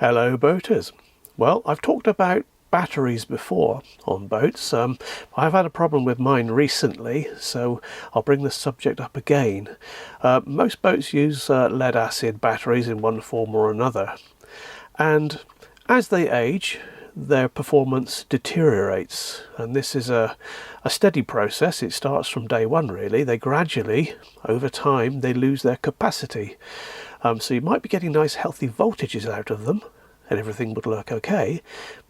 Hello boaters. Well, I've talked about batteries before on boats. I've had a problem with mine recently, so I'll bring the subject up again. Most boats use lead acid batteries in one form or another, and as they age their performance deteriorates, and this is a steady process. It starts from day one really. They gradually, over time, they lose their capacity. So you might be getting nice healthy voltages out of them and everything would look okay,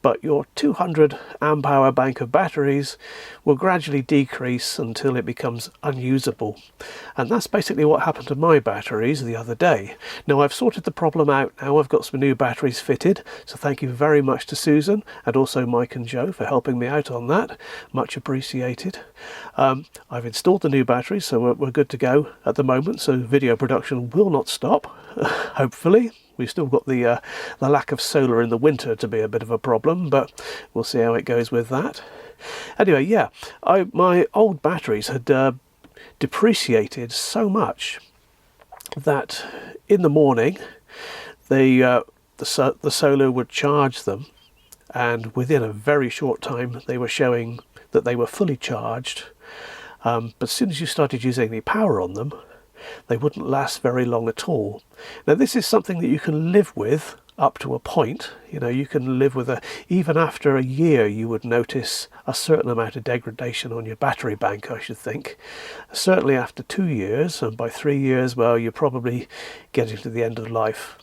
but your 200 amp hour bank of batteries will gradually decrease until it becomes unusable. And that's basically what happened to my batteries the other day. Now I've sorted the problem out now. I've got some new batteries fitted, so thank you very much to Susan and also Mike and Joe for helping me out on that. Much appreciated. I've installed the new batteries, so we're good to go at the moment, so video production will not stop, hopefully. We've still got the lack of solar in the winter to be a bit of a problem, but we'll see how it goes with that. Anyway, yeah, my old batteries had depreciated so much that in the morning the solar would charge them, and within a very short time they were showing that they were fully charged. But as soon as you started using any power on them, they wouldn't last very long at all. Now this is something that you can live with up to a point. You know, you can live with even after a year you would notice a certain amount of degradation on your battery bank, I should think. Certainly after 2 years, and by 3 years, well, you're probably getting to the end of life.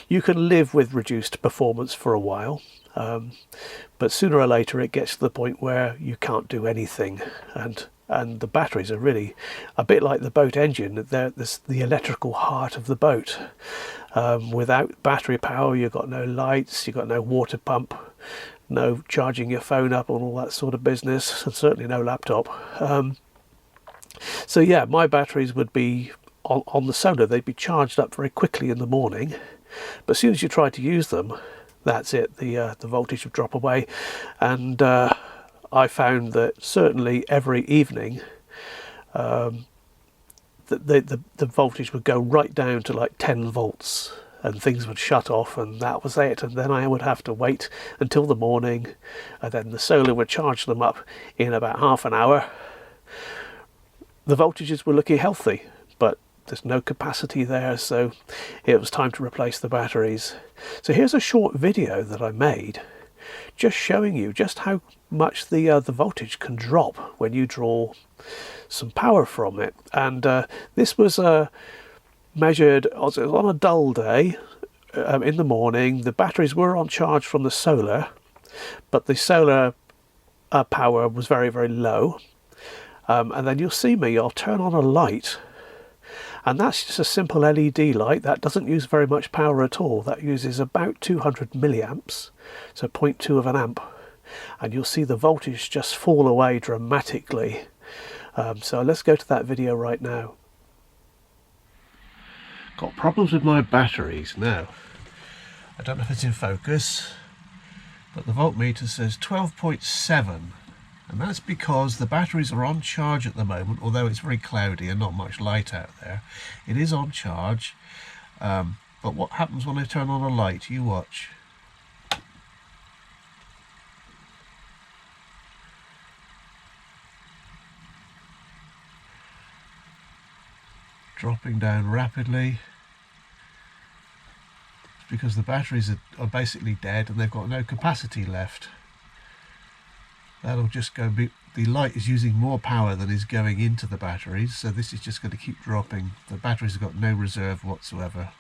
You can live with reduced performance for a while, but sooner or later it gets to the point where you can't do anything, and the batteries are really a bit like the boat engine. They're the electrical heart of the boat. Without battery power, you've got no lights, you've got no water pump, no charging your phone up and all that sort of business, and certainly no laptop. So yeah, my batteries would be on the solar. They'd be charged up very quickly in the morning, but as soon as you try to use them, that's it. The voltage would drop away, and I found that certainly every evening the voltage would go right down to like 10 volts and things would shut off, and that was it. And then I would have to wait until the morning, and then the solar would charge them up in about half an hour. The voltages were looking healthy, but there's no capacity there, so it was time to replace the batteries. So here's a short video that I made just showing you just how much the voltage can drop when you draw some power from it. And this was measured on a dull day in the morning. The batteries were on charge from the solar, but the solar power was very, very low. And then you'll see me, I'll turn on a light, and that's just a simple LED light. That doesn't use very much power at all. That uses about 200 milliamps, so 0.2 of an amp. And you'll see the voltage just fall away dramatically. So let's go to that video right now. Got problems with my batteries now. I don't know if it's in focus, but the voltmeter says 12.7. And that's because the batteries are on charge at the moment, although it's very cloudy and not much light out there. It is on charge, but what happens when I turn on a light? You watch. Dropping down rapidly. It's because the batteries are basically dead and they've got no capacity left. That'll just go, the light is using more power than is going into the batteries, so this is just going to keep dropping. The batteries have got no reserve whatsoever.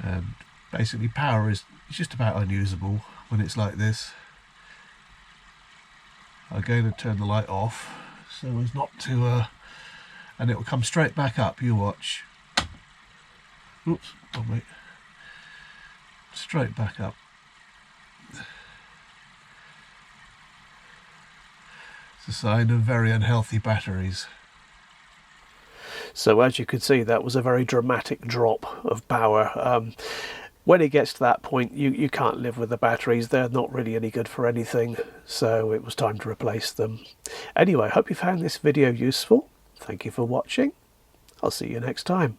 And basically power is just about unusable when it's like this. I'm going to turn the light off so as not to, and it will come straight back up. You watch. Oops, oh wait. Straight back up. It's a sign of very unhealthy batteries. So as you can see, that was a very dramatic drop of power. When it gets to that point, you can't live with the batteries. They're not really any good for anything, so it was time to replace them. Anyway, I hope you found this video useful. Thank you for watching. I'll see you next time.